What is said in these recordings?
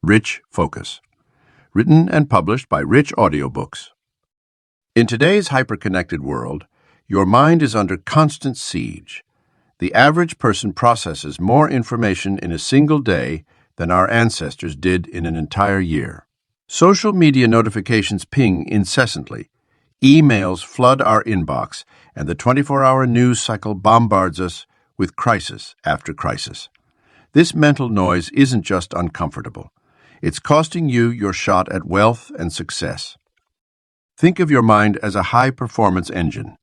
Rich Focus. Written and published by Rich Audiobooks. In today's hyper-connected world, your mind is under constant siege. The average person processes more information in a single day than our ancestors did in an entire year. Social media notifications ping incessantly. Emails flood our inbox, and the 24-hour news cycle bombards us with crisis after crisis. This mental noise isn't just uncomfortable. It's costing you your shot at wealth and success. Think of your mind as a high-performance engine.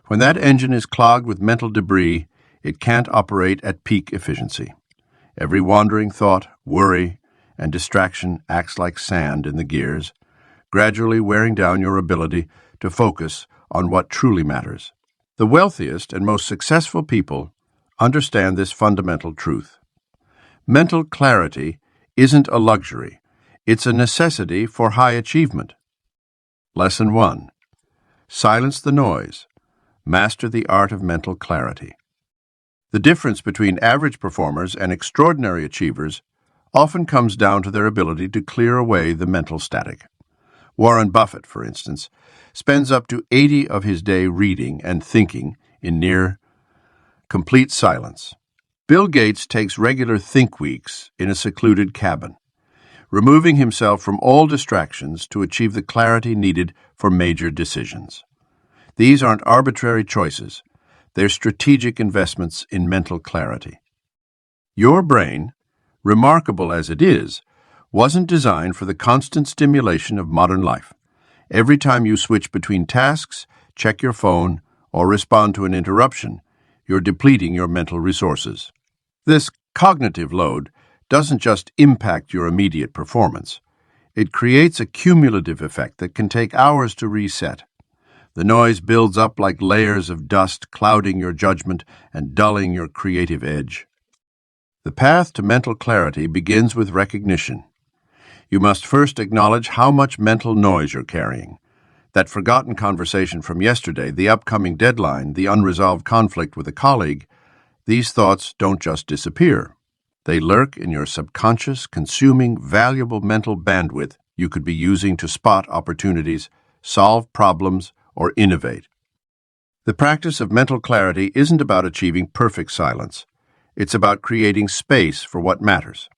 When that engine is clogged with mental debris, it can't operate at peak efficiency. Every wandering thought, worry, and distraction acts like sand in the gears, gradually wearing down your ability to focus on what truly matters. The wealthiest and most successful people understand this fundamental truth. Mental clarity isn't a luxury. It's a necessity for high achievement. Lesson 1. Silence the noise. Master the art of mental clarity. The difference between average performers and extraordinary achievers often comes down to their ability to clear away the mental static. Warren Buffett, for instance, spends up to 80 of his day reading and thinking in near complete silence. Bill Gates takes regular think weeks in a secluded cabin, removing himself from all distractions to achieve the clarity needed for major decisions. These aren't arbitrary choices. They're strategic investments in mental clarity. Your brain, remarkable as it is, wasn't designed for the constant stimulation of modern life. Every time you switch between tasks, check your phone, or respond to an interruption, you're depleting your mental resources. This cognitive load doesn't just impact your immediate performance. It creates a cumulative effect that can take hours to reset. The noise builds up like layers of dust, clouding your judgment and dulling your creative edge. The path to mental clarity begins with recognition. You must first acknowledge how much mental noise you're carrying. That forgotten conversation from yesterday, the upcoming deadline, the unresolved conflict with a colleague, these thoughts don't just disappear. They lurk in your subconscious, consuming valuable mental bandwidth you could be using to spot opportunities, solve problems, or innovate. The practice of mental clarity isn't about achieving perfect silence. It's about creating space for what matters.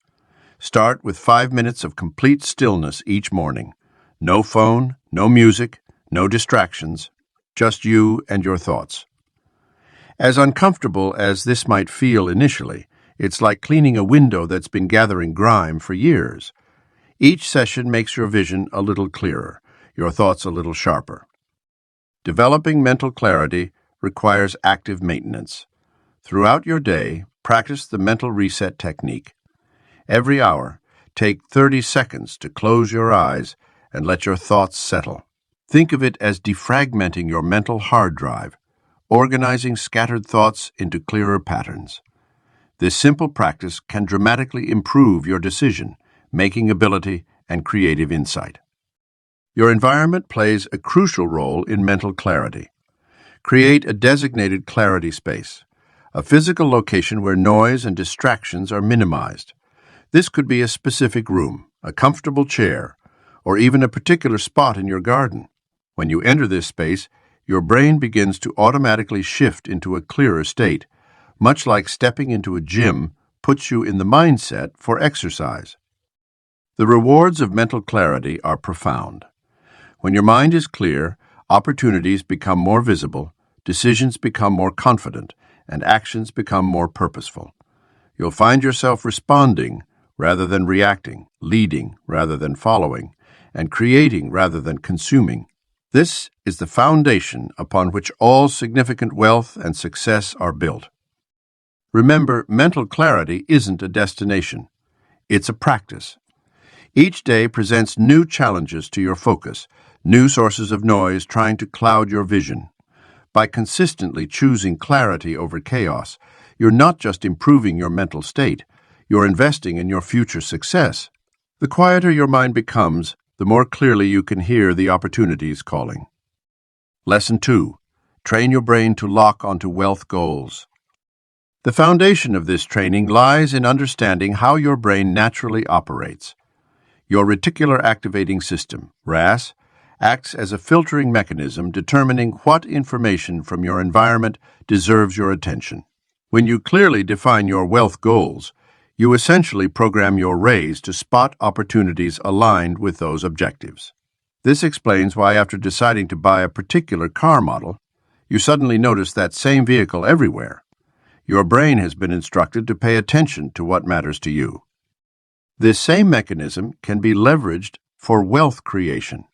Start with 5 minutes of complete stillness each morning. No phone, no music, no distractions, just you and your thoughts. As uncomfortable as this might feel initially, it's like cleaning a window that's been gathering grime for years. Each session makes your vision a little clearer, your thoughts a little sharper. Developing mental clarity requires active maintenance. Throughout your day, practice the mental reset technique. Every hour, take 30 seconds to close your eyes and let your thoughts settle. Think of it as defragmenting your mental hard drive, organizing scattered thoughts into clearer patterns. This simple practice can dramatically improve your decision-making ability and creative insight. Your environment plays a crucial role in mental clarity. Create a designated clarity space, a physical location where noise and distractions are minimized. This could be a specific room, a comfortable chair, or even a particular spot in your garden. When you enter this space, your brain begins to automatically shift into a clearer state, much like stepping into a gym puts you in the mindset for exercise. The rewards of mental clarity are profound. When your mind is clear, opportunities become more visible, decisions become more confident, and actions become more purposeful. You'll find yourself responding rather than reacting, leading rather than following, and creating rather than consuming. This is the foundation upon which all significant wealth and success are built. Remember, mental clarity isn't a destination. It's a practice. Each day presents new challenges to your focus, new sources of noise trying to cloud your vision. By consistently choosing clarity over chaos, you're not just improving your mental state, you're investing in your future success. The quieter your mind becomes, the more clearly you can hear the opportunities calling. Lesson 2. Train your brain to lock onto wealth goals. The foundation of this training lies in understanding how your brain naturally operates. Your reticular activating system, RAS, acts as a filtering mechanism determining what information from your environment deserves your attention. When you clearly define your wealth goals, you essentially program your rays to spot opportunities aligned with those objectives. This explains why, after deciding to buy a particular car model, you suddenly notice that same vehicle everywhere. Your brain has been instructed to pay attention to what matters to you. This same mechanism can be leveraged for wealth creation.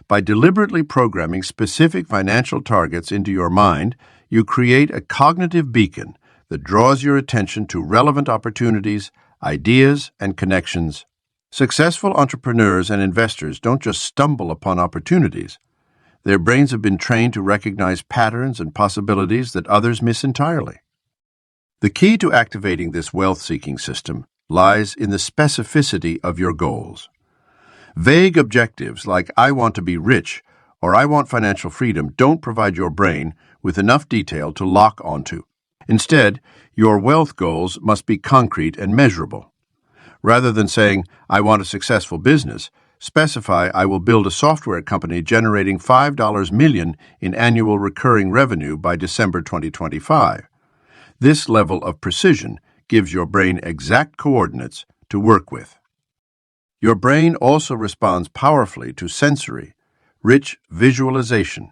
By deliberately programming specific financial targets into your mind, you create a cognitive beacon that draws your attention to relevant opportunities, ideas, and connections. Successful entrepreneurs and investors don't just stumble upon opportunities. Their brains have been trained to recognize patterns and possibilities that others miss entirely. The key to activating this wealth-seeking system lies in the specificity of your goals. Vague objectives like "I want to be rich" or "I want financial freedom" don't provide your brain with enough detail to lock onto. Instead, your wealth goals must be concrete and measurable. Rather than saying, "I want a successful business," specify, "I will build a software company generating $5 million in annual recurring revenue by December 2025. This level of precision gives your brain exact coordinates to work with. Your brain also responds powerfully to sensory, rich visualization.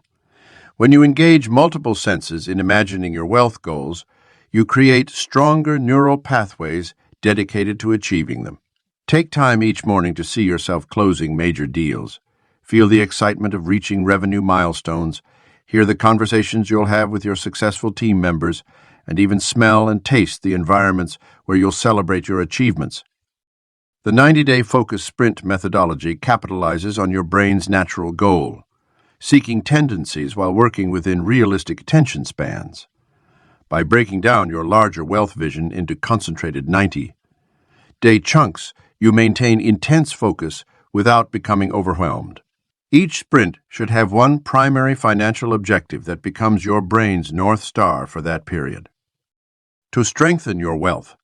When you engage multiple senses in imagining your wealth goals, you create stronger neural pathways dedicated to achieving them. Take time each morning to see yourself closing major deals. Feel the excitement of reaching revenue milestones, hear the conversations you'll have with your successful team members, and even smell and taste the environments where you'll celebrate your achievements. The 90-day focus sprint methodology capitalizes on your brain's natural goal, seeking tendencies while working within realistic attention spans. By breaking down your larger wealth vision into concentrated 90-day chunks, you maintain intense focus without becoming overwhelmed. Each sprint should have one primary financial objective that becomes your brain's North Star for that period. To strengthen your wealth,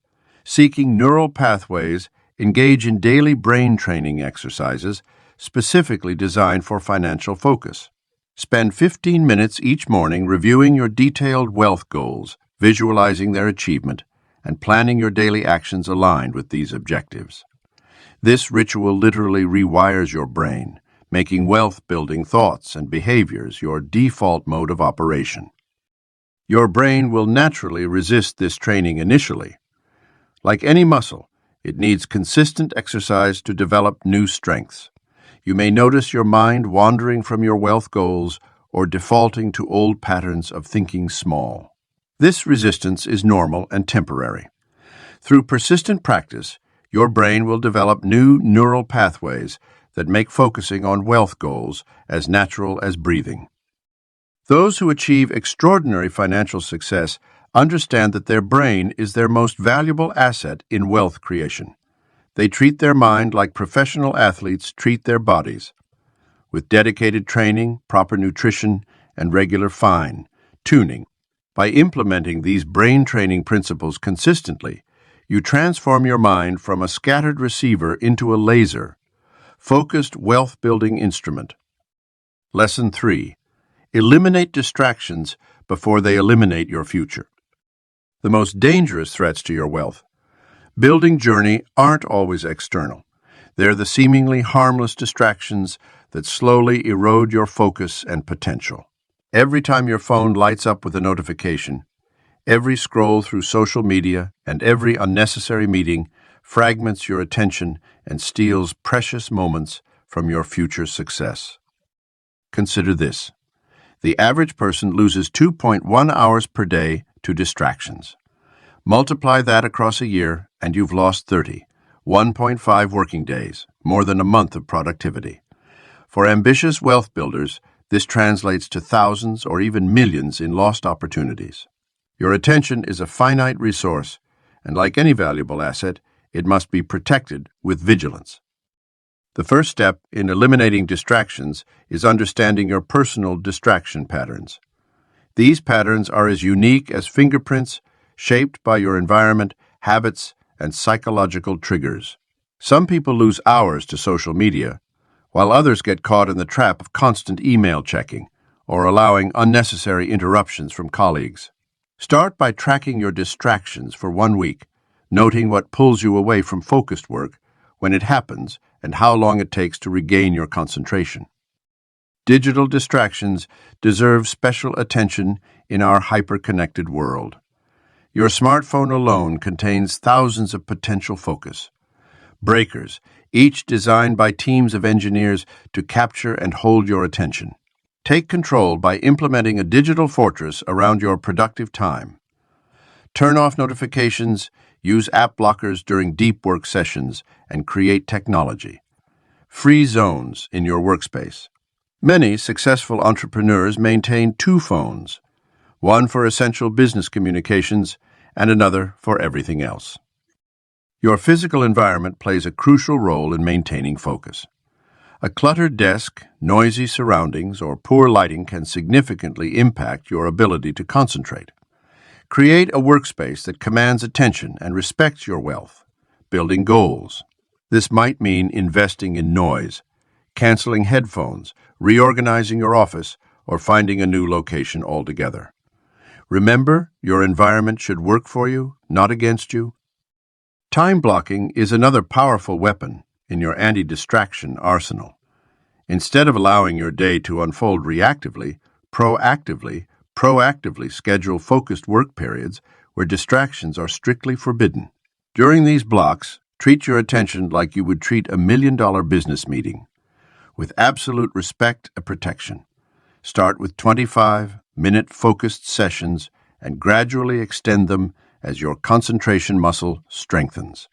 seeking neural pathways, engage in daily brain training exercises specifically designed for financial focus. Spend 15 minutes each morning reviewing your detailed wealth goals, visualizing their achievement, and planning your daily actions aligned with these objectives. This ritual literally rewires your brain, making wealth-building thoughts and behaviors your default mode of operation. Your brain will naturally resist this training initially. Like any muscle, it needs consistent exercise to develop new strengths. You may notice your mind wandering from your wealth goals or defaulting to old patterns of thinking small. This resistance is normal and temporary. Through persistent practice, your brain will develop new neural pathways that make focusing on wealth goals as natural as breathing. Those who achieve extraordinary financial success understand that their brain is their most valuable asset in wealth creation. They treat their mind like professional athletes treat their bodies, with dedicated training, proper nutrition, and regular fine-tuning. By implementing these brain training principles consistently, you transform your mind from a scattered receiver into a laser, focused wealth-building instrument. Lesson 3. Eliminate distractions before they eliminate your future. The most dangerous threats to your wealth building journey aren't always external. They're the seemingly harmless distractions that slowly erode your focus and potential. Every time your phone lights up with a notification, every scroll through social media, and every unnecessary meeting fragments your attention and steals precious moments from your future success. Consider this. The average person loses 2.1 hours per day to distractions. Multiply that across a year, and you've lost 1.5 working days, more than a month of productivity. For ambitious wealth builders, this translates to thousands or even millions in lost opportunities. Your attention is a finite resource, and like any valuable asset, it must be protected with vigilance. The first step in eliminating distractions is understanding your personal distraction patterns. These patterns are as unique as fingerprints, shaped by your environment, habits, and psychological triggers. Some people lose hours to social media, while others get caught in the trap of constant email checking or allowing unnecessary interruptions from colleagues. Start by tracking your distractions for 1 week, noting what pulls you away from focused work, when it happens, and how long it takes to regain your concentration. Digital distractions deserve special attention in our hyper-connected world. Your smartphone alone contains thousands of potential focus breakers, each designed by teams of engineers to capture and hold your attention. Take control by implementing a digital fortress around your productive time. Turn off notifications, use app blockers during deep work sessions, and create technology. Free zones in your workspace. Many successful entrepreneurs maintain 2 phones, one for essential business communications and another for everything else. Your physical environment plays a crucial role in maintaining focus. A cluttered desk, noisy surroundings, or poor lighting can significantly impact your ability to concentrate. Create a workspace that commands attention and respects your wealth, building goals. This might mean investing in noise, canceling headphones, reorganizing your office, or finding a new location altogether. Remember, your environment should work for you, not against you. Time blocking is another powerful weapon in your anti-distraction arsenal. Instead of allowing your day to unfold reactively, proactively schedule focused work periods where distractions are strictly forbidden. During these blocks, treat your attention like you would treat a million-dollar business meeting, with absolute respect and protection. Start with 25-minute focused sessions and gradually extend them as your concentration muscle strengthens.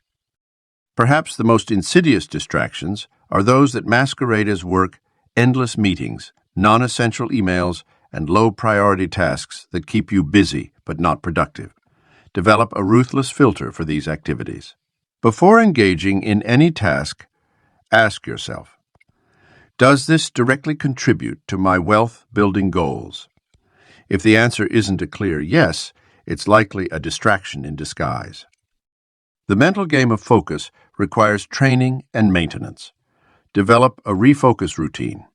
Perhaps the most insidious distractions are those that masquerade as work, endless meetings, non-essential emails, and low-priority tasks that keep you busy but not productive. Develop a ruthless filter for these activities. Before engaging in any task, ask yourself, does this directly contribute to my wealth-building goals? If the answer isn't a clear yes, it's likely a distraction in disguise. The mental game of focus requires training and maintenance. Develop a refocus routine,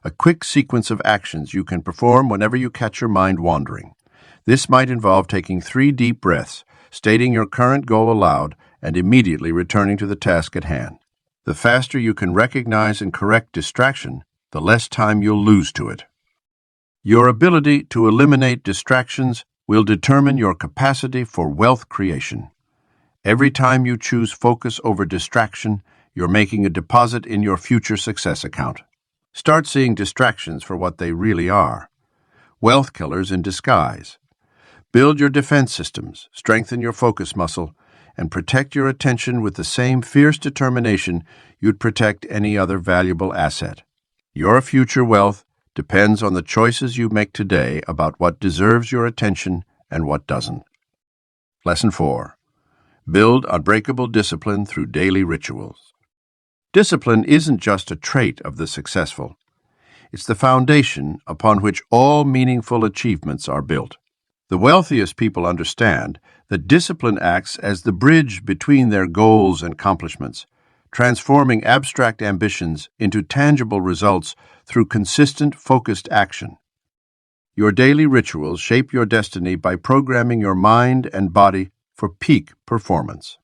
a quick sequence of actions you can perform whenever you catch your mind wandering. This might involve taking 3 deep breaths, stating your current goal aloud, and immediately returning to the task at hand. The faster you can recognize and correct distraction, the less time you'll lose to it. Your ability to eliminate distractions will determine your capacity for wealth creation. Every time you choose focus over distraction, you're making a deposit in your future success account. Start seeing distractions for what they really are: wealth killers in disguise. Build your defense systems, strengthen your focus muscle, and protect your attention with the same fierce determination you'd protect any other valuable asset. Your future wealth depends on the choices you make today about what deserves your attention and what doesn't. Lesson 4. Build unbreakable discipline through daily rituals. Discipline isn't just a trait of the successful. It's the foundation upon which all meaningful achievements are built. The wealthiest people understand that discipline acts as the bridge between their goals and accomplishments, transforming abstract ambitions into tangible results through consistent, focused action. Your daily rituals shape your destiny by programming your mind and body for peak performance.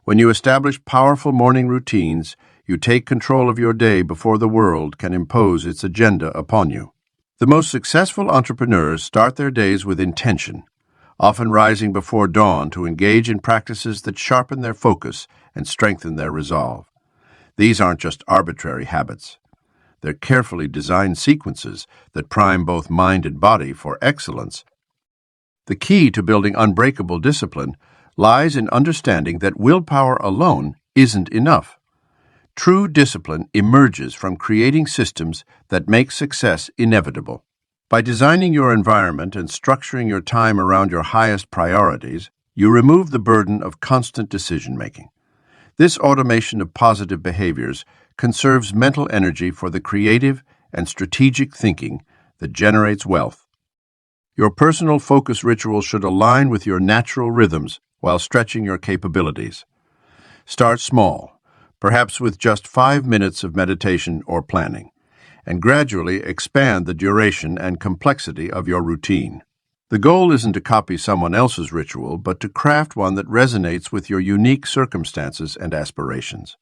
When you establish powerful morning routines, you take control of your day before the world can impose its agenda upon you. The most successful entrepreneurs start their days with intention, often rising before dawn to engage in practices that sharpen their focus and strengthen their resolve. These aren't just arbitrary habits. They're carefully designed sequences that prime both mind and body for excellence. The key to building unbreakable discipline lies in understanding that willpower alone isn't enough. True discipline emerges from creating systems that make success inevitable. By designing your environment and structuring your time around your highest priorities, you remove the burden of constant decision-making. This automation of positive behaviors conserves mental energy for the creative and strategic thinking that generates wealth. Your personal focus ritual should align with your natural rhythms while stretching your capabilities. Start small. perhaps with just 5 minutes of meditation or planning, and gradually expand the duration and complexity of your routine. The goal isn't to copy someone else's ritual, but to craft one that resonates with your unique circumstances and aspirations.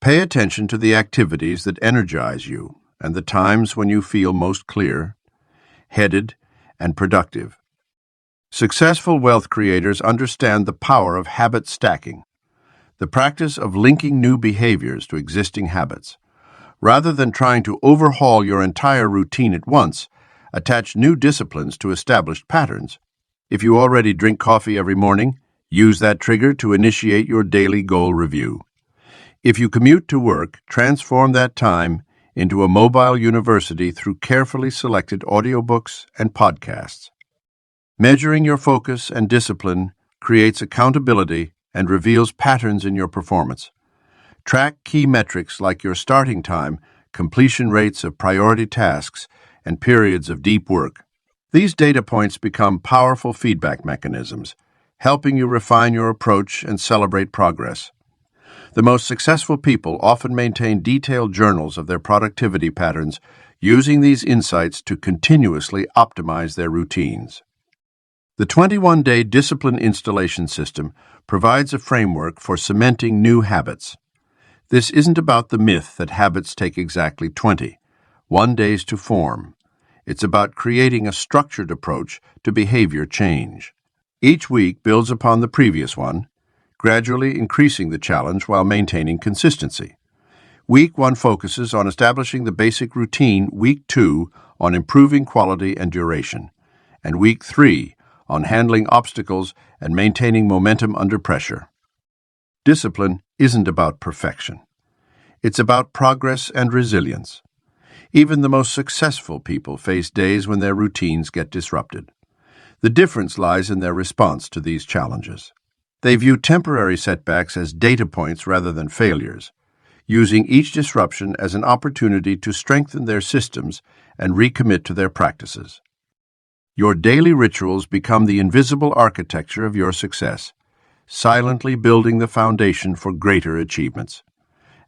Pay attention to the activities that energize you and the times when you feel most clear, headed, and productive. Successful wealth creators understand the power of habit stacking, the practice of linking new behaviors to existing habits. Rather than trying to overhaul your entire routine at once, attach new disciplines to established patterns. If you already drink coffee every morning, use that trigger to initiate your daily goal review. If you commute to work, transform that time into a mobile university through carefully selected audiobooks and podcasts. Measuring your focus and discipline creates accountability and reveals patterns in your performance. Track key metrics like your starting time, completion rates of priority tasks, and periods of deep work. These data points become powerful feedback mechanisms, helping you refine your approach and celebrate progress. The most successful people often maintain detailed journals of their productivity patterns, using these insights to continuously optimize their routines. The 21-day discipline installation system provides a framework for cementing new habits. This isn't about the myth that habits take exactly 21 days to form. It's about creating a structured approach to behavior change. Each week builds upon the previous one, gradually increasing the challenge while maintaining consistency. Week 1 focuses on establishing the basic routine, Week 2 on improving quality and duration, and Week 3 on handling obstacles and maintaining momentum under pressure. Discipline isn't about perfection. It's about progress and resilience. Even the most successful people face days when their routines get disrupted. The difference lies in their response to these challenges. They view temporary setbacks as data points rather than failures, using each disruption as an opportunity to strengthen their systems and recommit to their practices. Your daily rituals become the invisible architecture of your success, silently building the foundation for greater achievements.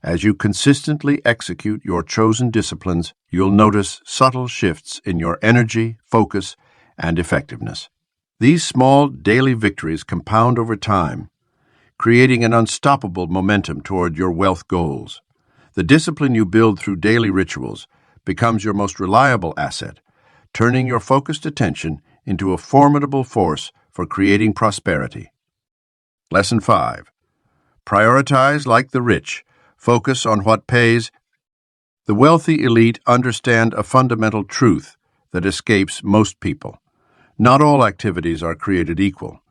As you consistently execute your chosen disciplines, you'll notice subtle shifts in your energy, focus, and effectiveness. These small daily victories compound over time, creating an unstoppable momentum toward your wealth goals. The discipline you build through daily rituals becomes your most reliable asset, turning your focused attention into a formidable force for creating prosperity. Lesson 5. Prioritize like the rich. Focus on what pays. The wealthy elite understand a fundamental truth that escapes most people. Not all activities are created equal.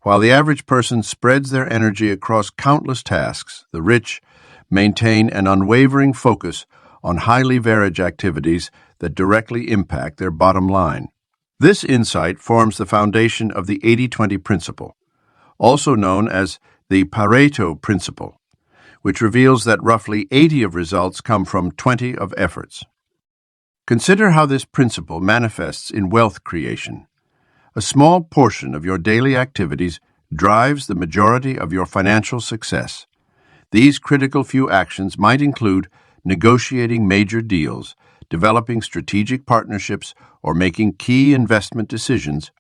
While the average person spreads their energy across countless tasks, the rich maintain an unwavering focus on highly varied activities that directly impact their bottom line. This insight forms the foundation of the 80-20 principle, also known as the Pareto principle, which reveals that roughly 80 of results come from 20 of efforts. Consider how this principle manifests in wealth creation. A small portion of your daily activities drives the majority of your financial success. These critical few actions might include negotiating major deals, developing strategic partnerships, or making key investment decisions.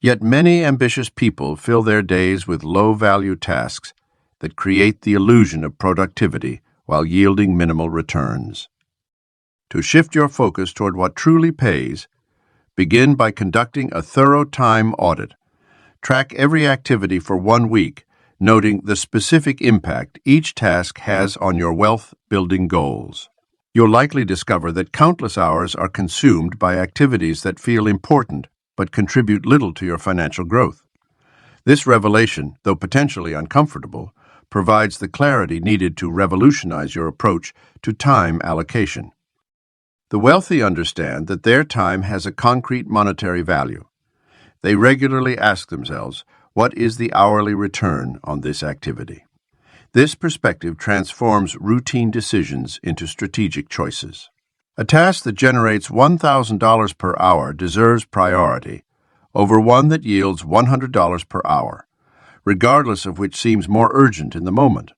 Yet many ambitious people fill their days with low-value tasks that create the illusion of productivity while yielding minimal returns. To shift your focus toward what truly pays, begin by conducting a thorough time audit. Track every activity for 1 week, noting the specific impact each task has on your wealth-building goals. You'll likely discover that countless hours are consumed by activities that feel important but contribute little to your financial growth. This revelation, though potentially uncomfortable, provides the clarity needed to revolutionize your approach to time allocation. The wealthy understand that their time has a concrete monetary value. They regularly ask themselves, what is the hourly return on this activity? This perspective transforms routine decisions into strategic choices. A task that generates $1,000 per hour deserves priority over one that yields $100 per hour, regardless of which seems more urgent in the moment.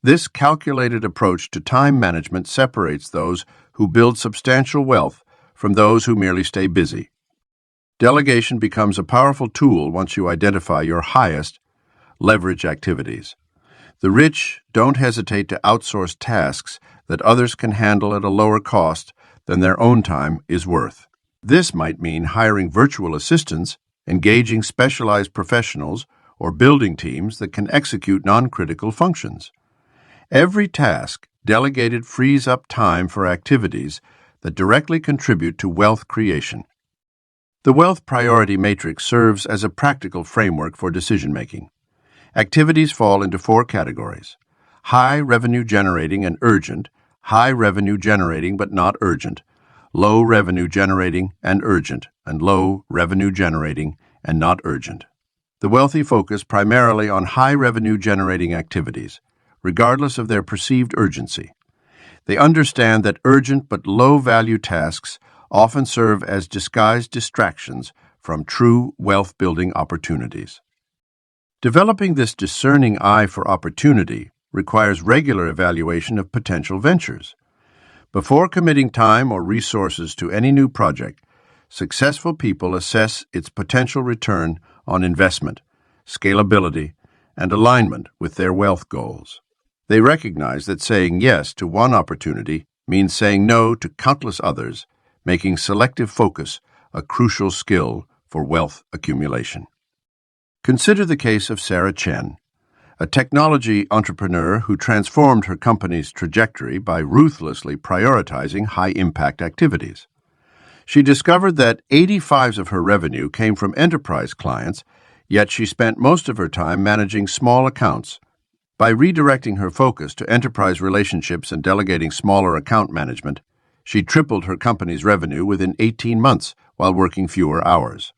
This calculated approach to time management separates those who build substantial wealth from those who merely stay busy. Delegation becomes a powerful tool once you identify your highest leverage activities. The rich don't hesitate to outsource tasks that others can handle at a lower cost than their own time is worth. This might mean hiring virtual assistants, engaging specialized professionals, or building teams that can execute non-critical functions. Every task delegated frees up time for activities that directly contribute to wealth creation. The wealth priority matrix serves as a practical framework for decision-making. Activities fall into 4 categories: high revenue generating and urgent, high revenue generating but not urgent, low revenue generating and urgent, and low revenue generating and not urgent. The wealthy focus primarily on high revenue generating activities, regardless of their perceived urgency. They understand that urgent but low-value tasks often serve as disguised distractions from true wealth-building opportunities. Developing this discerning eye for opportunity requires regular evaluation of potential ventures. Before committing time or resources to any new project, successful people assess its potential return on investment, scalability, and alignment with their wealth goals. They recognize that saying yes to one opportunity means saying no to countless others, making selective focus a crucial skill for wealth accumulation. Consider the case of Sarah Chen, a technology entrepreneur who transformed her company's trajectory by ruthlessly prioritizing high-impact activities. She discovered that 85% of her revenue came from enterprise clients, yet she spent most of her time managing small accounts. By redirecting her focus to enterprise relationships and delegating smaller account management, she tripled her company's revenue within 18 months while working fewer hours.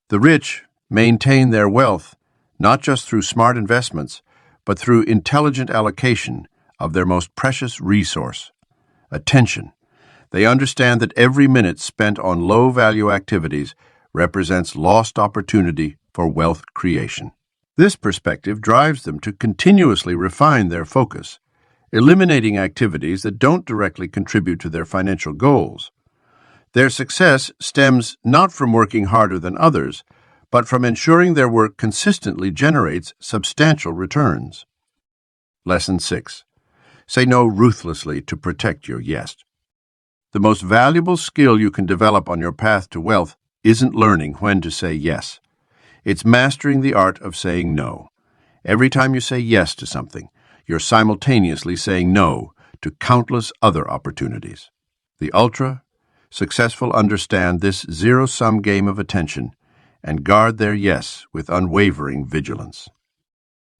The rich maintain their wealth not just through smart investments, but through intelligent allocation of their most precious resource, attention. They understand that every minute spent on low-value activities represents lost opportunity for wealth creation. This perspective drives them to continuously refine their focus, eliminating activities that don't directly contribute to their financial goals. Their success stems not from working harder than others, but from ensuring their work consistently generates substantial returns. Lesson 6. Say no ruthlessly to protect your yes. The most valuable skill you can develop on your path to wealth isn't learning when to say yes. It's mastering the art of saying no. Every time you say yes to something, you're simultaneously saying no to countless other opportunities. The ultra-successful understand this zero-sum game of attention and guard their yes with unwavering vigilance.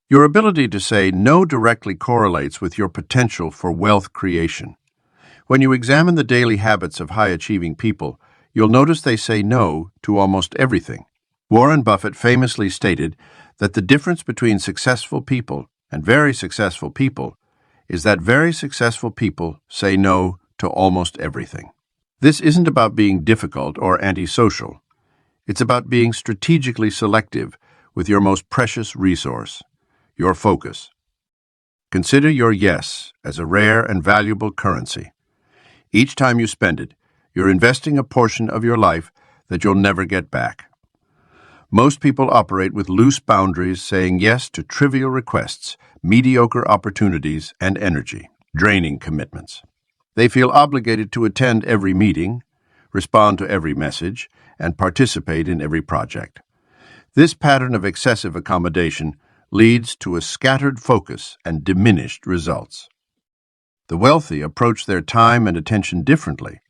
Your ability to say no directly correlates with your potential for wealth creation. When you examine the daily habits of high-achieving people, you'll notice they say no to almost everything. Warren Buffett famously stated that the difference between successful people and very successful people is that very successful people say no to almost everything. This isn't about being difficult or antisocial. It's about being strategically selective with your most precious resource, your focus. Consider your yes as a rare and valuable currency. Each time you spend it, you're investing a portion of your life that you'll never get back. Most people operate with loose boundaries, saying yes to trivial requests, mediocre opportunities, and energy, draining commitments. They feel obligated to attend every meeting, respond to every message, and participate in every project. This pattern of excessive accommodation leads to a scattered focus and diminished results. The wealthy approach their time and attention differently.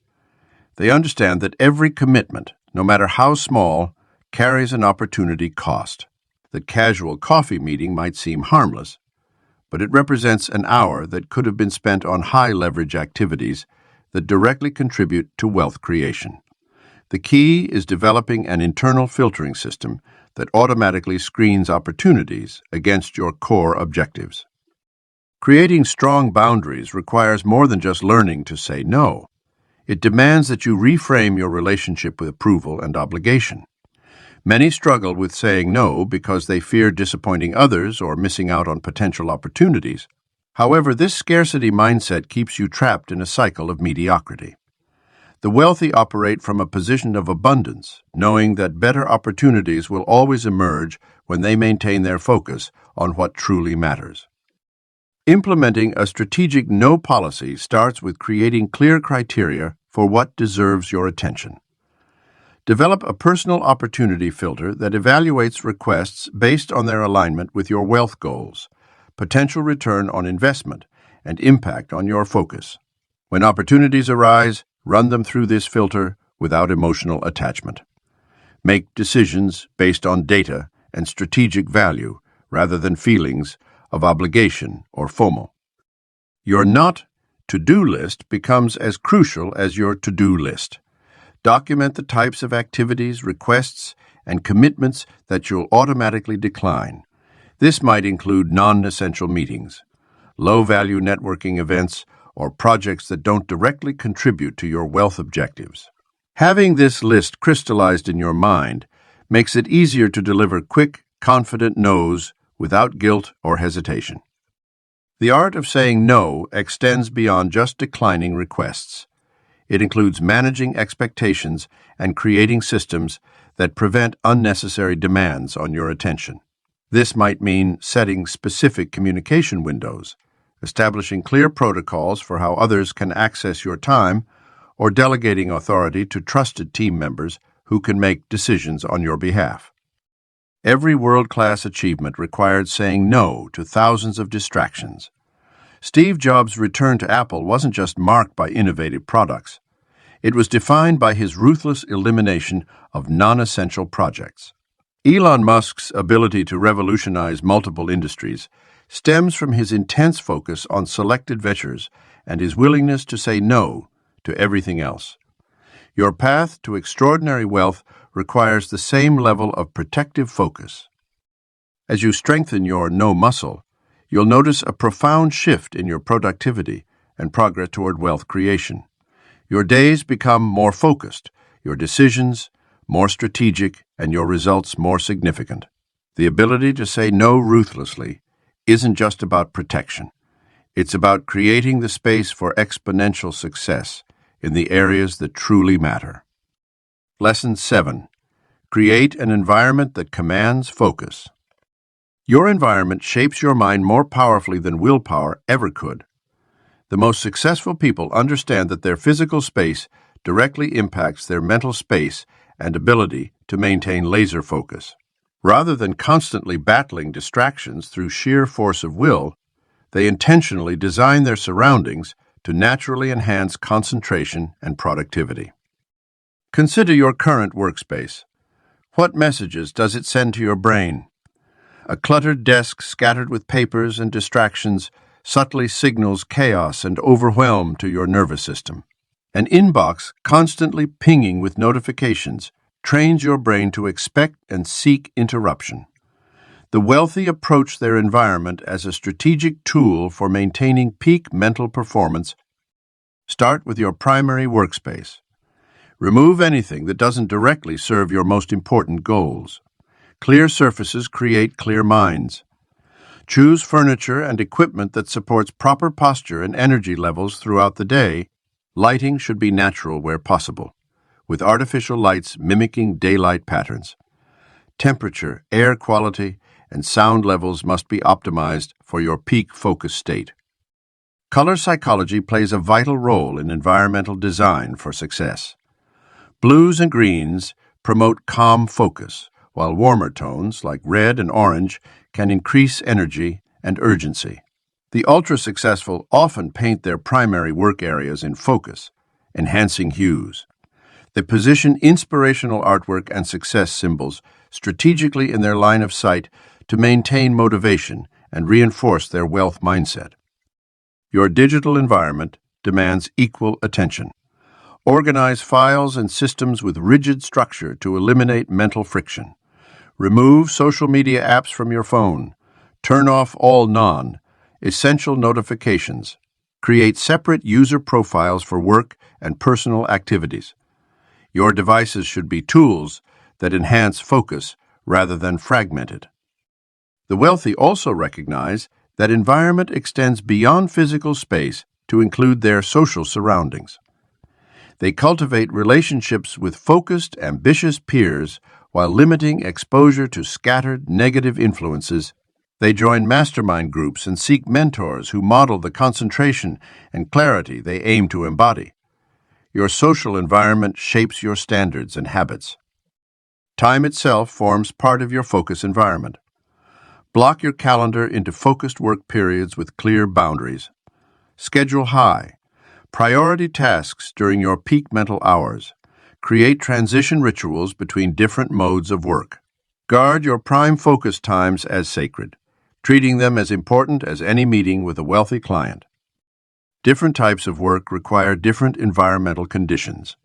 They understand that every commitment, no matter how small, carries an opportunity cost. The casual coffee meeting might seem harmless, but it represents an hour that could have been spent on high-leverage activities that directly contribute to wealth creation. The key is developing an internal filtering system that automatically screens opportunities against your core objectives. Creating strong boundaries requires more than just learning to say no. It demands that you reframe your relationship with approval and obligation. Many struggle with saying no because they fear disappointing others or missing out on potential opportunities. However, this scarcity mindset keeps you trapped in a cycle of mediocrity. The wealthy operate from a position of abundance, knowing that better opportunities will always emerge when they maintain their focus on what truly matters. Implementing a strategic no policy starts with creating clear criteria for what deserves your attention. Develop a personal opportunity filter that evaluates requests based on their alignment with your wealth goals, potential return on investment, and impact on your focus. When opportunities arise, run them through this filter without emotional attachment. Make decisions based on data and strategic value rather than feelings of obligation or FOMO. Your not to-do list becomes as crucial as your to-do list. Document the types of activities, requests, and commitments that you'll automatically decline. This might include non-essential meetings, low-value networking events, or projects that don't directly contribute to your wealth objectives. Having this list crystallized in your mind makes it easier to deliver quick, confident no's without guilt or hesitation. The art of saying no extends beyond just declining requests. It includes managing expectations and creating systems that prevent unnecessary demands on your attention. This might mean setting specific communication windows, establishing clear protocols for how others can access your time, or delegating authority to trusted team members who can make decisions on your behalf. Every world-class achievement required saying no to thousands of distractions. Steve Jobs' return to Apple wasn't just marked by innovative products. It was defined by his ruthless elimination of non-essential projects. Elon Musk's ability to revolutionize multiple industries stems from his intense focus on selected ventures and his willingness to say no to everything else. Your path to extraordinary wealth requires the same level of protective focus. As you strengthen your no muscle, you'll notice a profound shift in your productivity and progress toward wealth creation. Your days become more focused, your decisions more strategic, and your results more significant. The ability to say no ruthlessly isn't just about protection. It's about creating the space for exponential success in the areas that truly matter. Lesson 7. Create an environment that commands focus. Your environment shapes your mind more powerfully than willpower ever could. The most successful people understand that their physical space directly impacts their mental space and ability to maintain laser focus. Rather than constantly battling distractions through sheer force of will, they intentionally design their surroundings to naturally enhance concentration and productivity. Consider your current workspace. What messages does it send to your brain? A cluttered desk scattered with papers and distractions subtly signals chaos and overwhelm to your nervous system. An inbox constantly pinging with notifications trains your brain to expect and seek interruption. The wealthy approach their environment as a strategic tool for maintaining peak mental performance. Start with your primary workspace. Remove anything that doesn't directly serve your most important goals. Clear surfaces create clear minds. Choose furniture and equipment that supports proper posture and energy levels throughout the day. Lighting should be natural where possible, with artificial lights mimicking daylight patterns. Temperature, air quality, and sound levels must be optimized for your peak focus state. Color psychology plays a vital role in environmental design for success. Blues and greens promote calm focus, while warmer tones like red and orange can increase energy and urgency. The ultra-successful often paint their primary work areas in focus, enhancing hues. They position inspirational artwork and success symbols strategically in their line of sight to maintain motivation and reinforce their wealth mindset. Your digital environment demands equal attention. Organize files and systems with rigid structure to eliminate mental friction. Remove social media apps from your phone. Turn off all non-essential notifications. Create separate user profiles for work and personal activities. Your devices should be tools that enhance focus rather than fragment it. The wealthy also recognize That environment extends beyond physical space to include their social surroundings. They cultivate relationships with focused, ambitious peers while limiting exposure to scattered, negative influences. They join mastermind groups and seek mentors who model the concentration and clarity they aim to embody. Your social environment shapes your standards and habits. Time itself forms part of your focus environment. Block your calendar into focused work periods with clear boundaries. Schedule high. Priority tasks during your peak mental hours. Create transition rituals between different modes of work. Guard your prime focus times as sacred, treating them as important as any meeting with a wealthy client. Different types of work require different environmental conditions.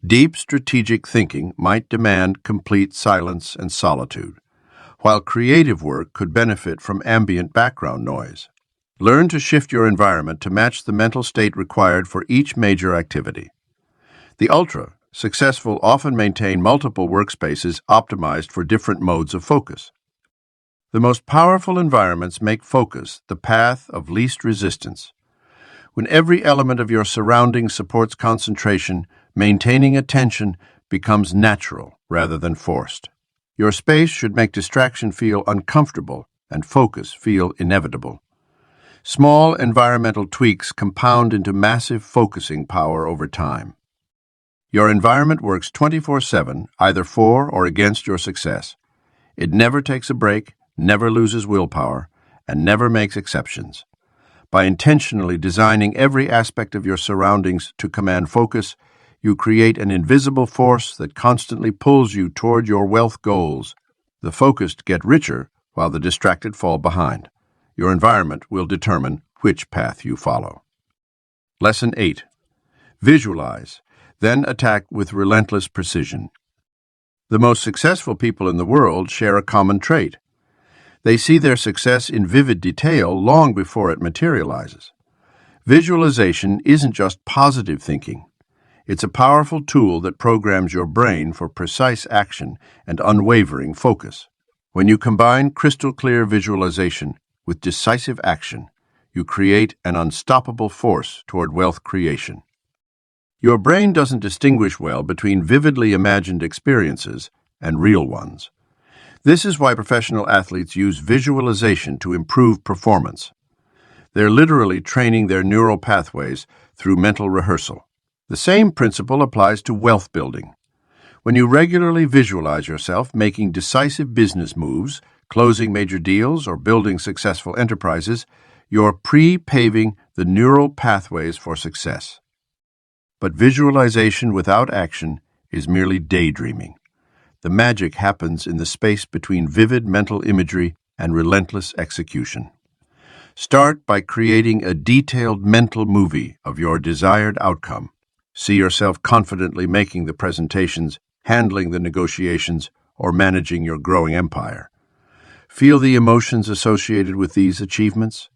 Deep strategic thinking might demand complete silence and solitude, while creative work could benefit from ambient background noise. Learn to shift your environment to match the mental state required for each major activity. The ultra-successful often maintain multiple workspaces optimized for different modes of focus. The most powerful environments make focus the path of least resistance. When every element of your surroundings supports concentration, maintaining attention becomes natural rather than forced. Your space should make distraction feel uncomfortable and focus feel inevitable. Small environmental tweaks compound into massive focusing power over time. Your environment works 24/7, either for or against your success. It never takes a break, never loses willpower, and never makes exceptions. By intentionally designing every aspect of your surroundings to command focus, you create an invisible force that constantly pulls you toward your wealth goals. The focused get richer while the distracted fall behind. Your environment will determine which path you follow. Lesson 8. Visualize, then attack with relentless precision. The most successful people in the world share a common trait. They see their success in vivid detail long before it materializes. Visualization isn't just positive thinking. It's a powerful tool that programs your brain for precise action and unwavering focus. When you combine crystal-clear visualization with decisive action, you create an unstoppable force toward wealth creation. Your brain doesn't distinguish well between vividly imagined experiences and real ones. This is why professional athletes use visualization to improve performance. They're literally training their neural pathways through mental rehearsal. The same principle applies to wealth building. When you regularly visualize yourself making decisive business moves, closing major deals, or building successful enterprises, you're pre-paving the neural pathways for success. But visualization without action is merely daydreaming. The magic happens in the space between vivid mental imagery and relentless execution. Start by creating a detailed mental movie of your desired outcome. See yourself confidently making the presentations, handling the negotiations, or managing your growing empire. Feel the emotions associated with these achievements,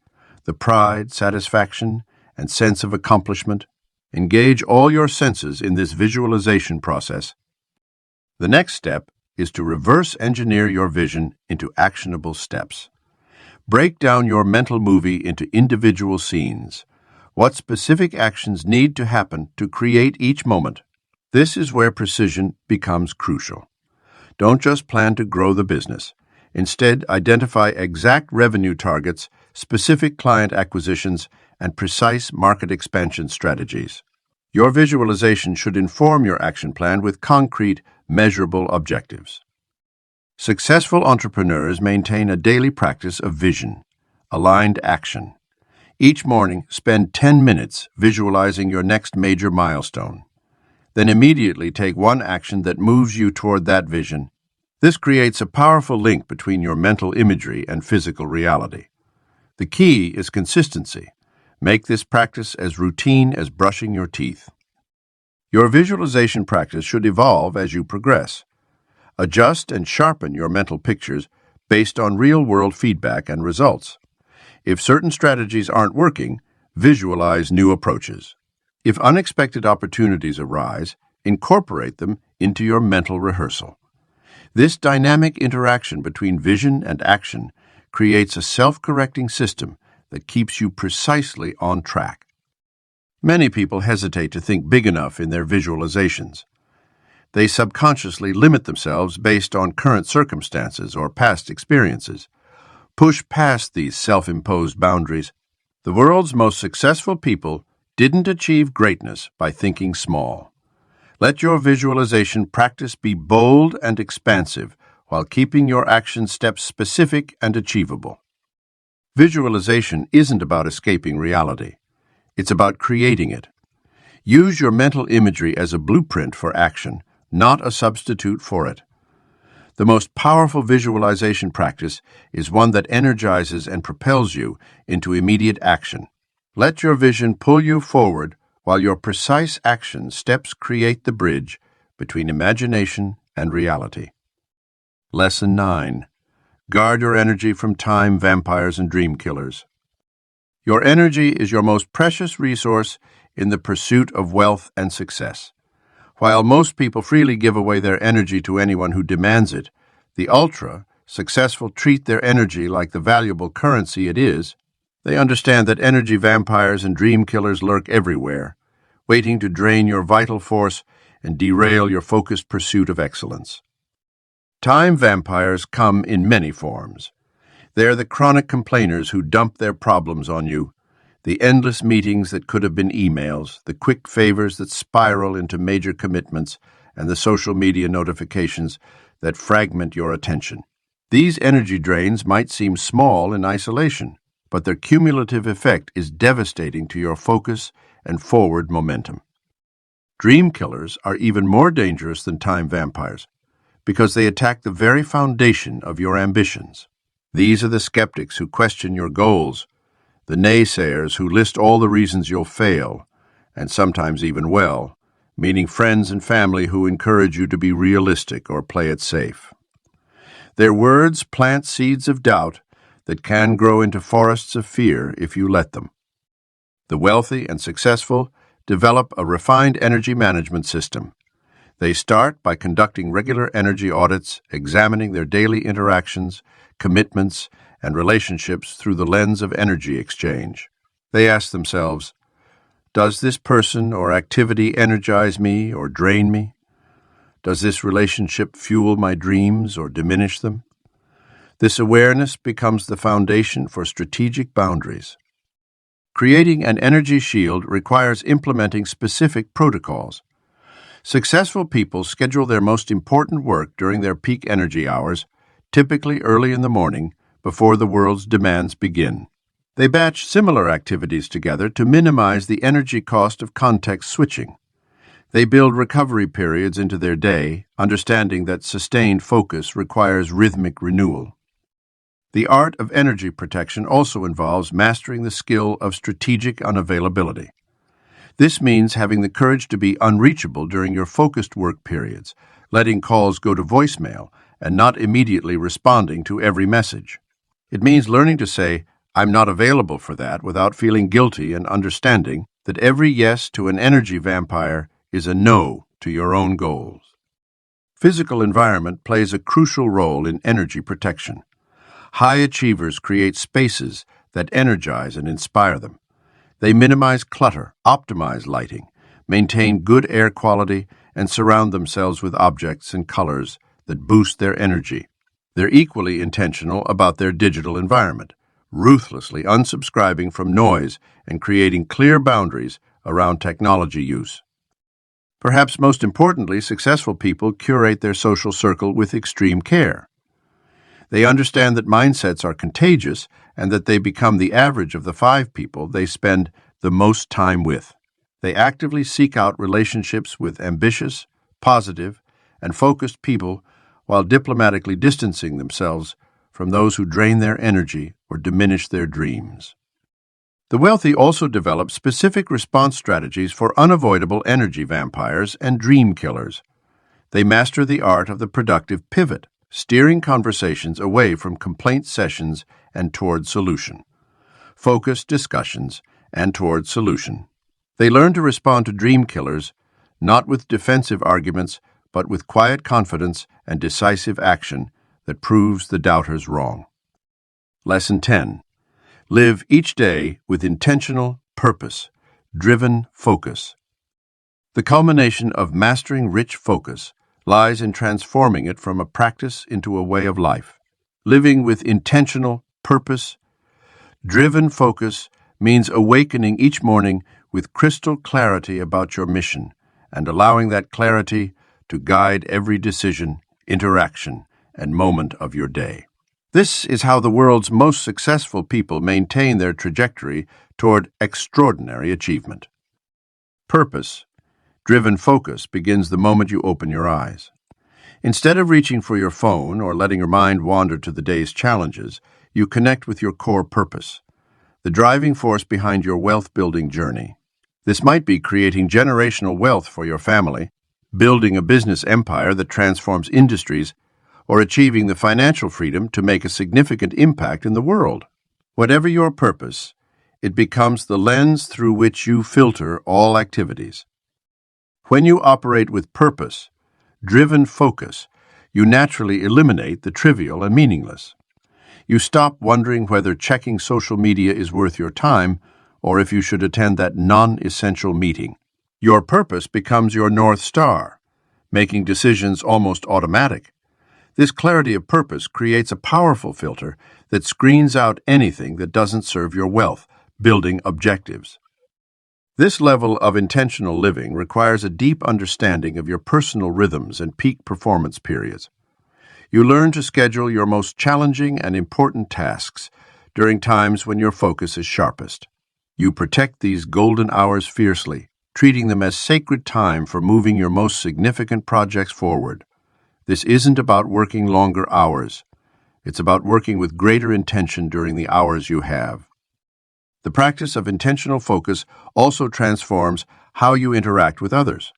the pride, satisfaction, and sense of accomplishment. Engage all your senses in this visualization process. The next step is to reverse engineer your vision into actionable steps. Break down your mental movie into individual scenes. What specific actions need to happen to create each moment? This is where precision becomes crucial. Don't just plan to grow the business. Instead, identify exact revenue targets, specific client acquisitions, and precise market expansion strategies. Your visualization should inform your action plan with concrete, measurable objectives. Successful entrepreneurs maintain a daily practice of vision, aligned action. Each morning, spend 10 minutes visualizing your next major milestone. Then immediately take one action that moves you toward that vision. This creates a powerful link between your mental imagery and physical reality. The key is consistency. Make this practice as routine as brushing your teeth. Your visualization practice should evolve as you progress. Adjust and sharpen your mental pictures based on real-world feedback and results. If certain strategies aren't working, visualize new approaches. If unexpected opportunities arise, incorporate them into your mental rehearsal. This dynamic interaction between vision and action creates a self-correcting system that keeps you precisely on track. Many people hesitate to think big enough in their visualizations. They subconsciously limit themselves based on current circumstances or past experiences. Push past these self-imposed boundaries. The world's most successful people didn't achieve greatness by thinking small. Let your visualization practice be bold and expansive while keeping your action steps specific and achievable. Visualization isn't about escaping reality. It's about creating it. Use your mental imagery as a blueprint for action, not a substitute for it. The most powerful visualization practice is one that energizes and propels you into immediate action. Let your vision pull you forward while your precise action steps create the bridge between imagination and reality. Lesson 9. Guard your energy from time vampires and dream killers. Your energy is your most precious resource in the pursuit of wealth and success. While most people freely give away their energy to anyone who demands it, the ultra-successful treat their energy like the valuable currency it is. They understand that energy vampires and dream killers lurk everywhere, waiting to drain your vital force and derail your focused pursuit of excellence. Time vampires come in many forms. They're the chronic complainers who dump their problems on you, the endless meetings that could have been emails, the quick favors that spiral into major commitments, and the social media notifications that fragment your attention. These energy drains might seem small in isolation, but their cumulative effect is devastating to your focus and forward momentum. Dream killers are even more dangerous than time vampires because they attack the very foundation of your ambitions. These are the skeptics who question your goals, the naysayers who list all the reasons you'll fail, and sometimes even well, meaning friends and family who encourage you to be realistic or play it safe. Their words plant seeds of doubt that can grow into forests of fear if you let them. The wealthy and successful develop a refined energy management system. They start by conducting regular energy audits, examining their daily interactions, commitments, and relationships through the lens of energy exchange. They ask themselves, does this person or activity energize me or drain me? Does this relationship fuel my dreams or diminish them? This awareness becomes the foundation for strategic boundaries. Creating an energy shield requires implementing specific protocols. Successful people schedule their most important work during their peak energy hours, typically early in the morning, before the world's demands begin. They batch similar activities together to minimize the energy cost of context switching. They build recovery periods into their day, understanding that sustained focus requires rhythmic renewal. The art of energy protection also involves mastering the skill of strategic unavailability. This means having the courage to be unreachable during your focused work periods, letting calls go to voicemail, and not immediately responding to every message. It means learning to say, I'm not available for that, without feeling guilty and understanding that every yes to an energy vampire is a no to your own goals. Physical environment plays a crucial role in energy protection. High achievers create spaces that energize and inspire them. They minimize clutter, optimize lighting, maintain good air quality, and surround themselves with objects and colors that boost their energy. They're equally intentional about their digital environment, ruthlessly unsubscribing from noise and creating clear boundaries around technology use. Perhaps most importantly, successful people curate their social circle with extreme care. They understand that mindsets are contagious and that they become the average of the 5 people they spend the most time with. They actively seek out relationships with ambitious, positive, and focused people while diplomatically distancing themselves from those who drain their energy or diminish their dreams. The wealthy also develop specific response strategies for unavoidable energy vampires and dream killers. They master the art of the productive pivot, steering conversations away from complaint sessions and toward solution, focused discussions, and toward solution. They learn to respond to dream killers, not with defensive arguments, but with quiet confidence and decisive action that proves the doubters wrong. Lesson 10. Live each day with intentional purpose, driven focus. The culmination of mastering rich focus lies in transforming it from a practice into a way of life. Living with intentional purpose, driven focus means awakening each morning with crystal clarity about your mission and allowing that clarity to guide every decision, interaction, and moment of your day. This is how the world's most successful people maintain their trajectory toward extraordinary achievement. Purpose, driven focus begins the moment you open your eyes. Instead of reaching for your phone or letting your mind wander to the day's challenges, you connect with your core purpose, the driving force behind your wealth-building journey. This might be creating generational wealth for your family, building a business empire that transforms industries, or achieving the financial freedom to make a significant impact in the world. Whatever your purpose, it becomes the lens through which you filter all activities. When you operate with purpose, driven focus, you naturally eliminate the trivial and meaningless. You stop wondering whether checking social media is worth your time or if you should attend that non-essential meeting. Your purpose becomes your North Star, making decisions almost automatic. This clarity of purpose creates a powerful filter that screens out anything that doesn't serve your wealth-building objectives. This level of intentional living requires a deep understanding of your personal rhythms and peak performance periods. You learn to schedule your most challenging and important tasks during times when your focus is sharpest. You protect these golden hours fiercely, treating them as sacred time for moving your most significant projects forward. This isn't about working longer hours. It's about working with greater intention during the hours you have. The practice of intentional focus also transforms how you interact with others.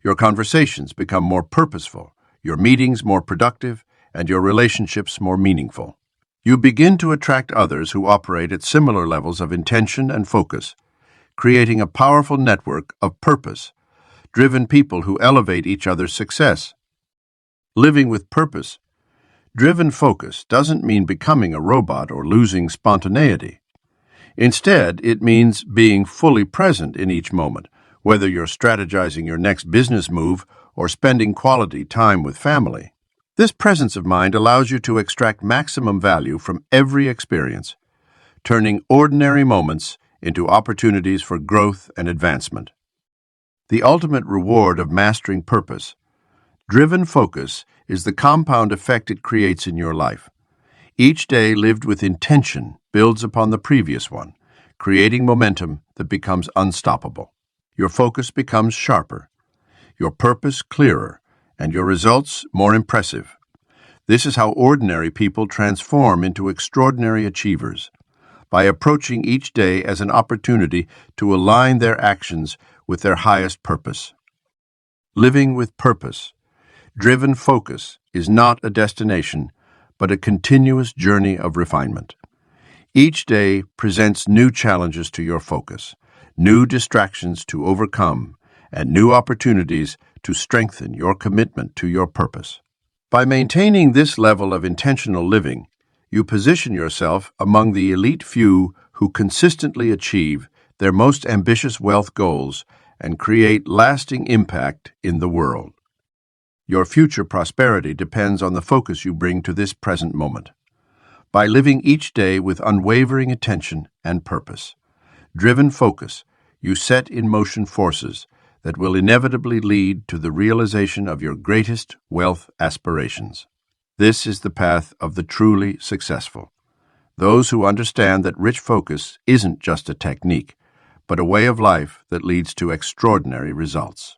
Your conversations become more purposeful, your meetings more productive, and your relationships more meaningful. You begin to attract others who operate at similar levels of intention and focus, creating a powerful network of purpose-driven people who elevate each other's success. Living with purpose, driven focus doesn't mean becoming a robot or losing spontaneity. Instead, it means being fully present in each moment, whether you're strategizing your next business move or spending quality time with family. This presence of mind allows you to extract maximum value from every experience, turning ordinary moments into opportunities for growth and advancement. The ultimate reward of mastering purpose, driven focus, is the compound effect it creates in your life. Each day lived with intention builds upon the previous one, creating momentum that becomes unstoppable. Your focus becomes sharper, your purpose clearer, and your results more impressive. This is how ordinary people transform into extraordinary achievers, by approaching each day as an opportunity to align their actions with their highest purpose. Living with purpose, driven focus, is not a destination, but a continuous journey of refinement. Each day presents new challenges to your focus, new distractions to overcome, and new opportunities to strengthen your commitment to your purpose. By maintaining this level of intentional living, you position yourself among the elite few who consistently achieve their most ambitious wealth goals and create lasting impact in the world. Your future prosperity depends on the focus you bring to this present moment. By living each day with unwavering attention and purpose, driven focus, you set in motion forces that will inevitably lead to the realization of your greatest wealth aspirations. This is the path of the truly successful. Those who understand that rich focus isn't just a technique, but a way of life that leads to extraordinary results.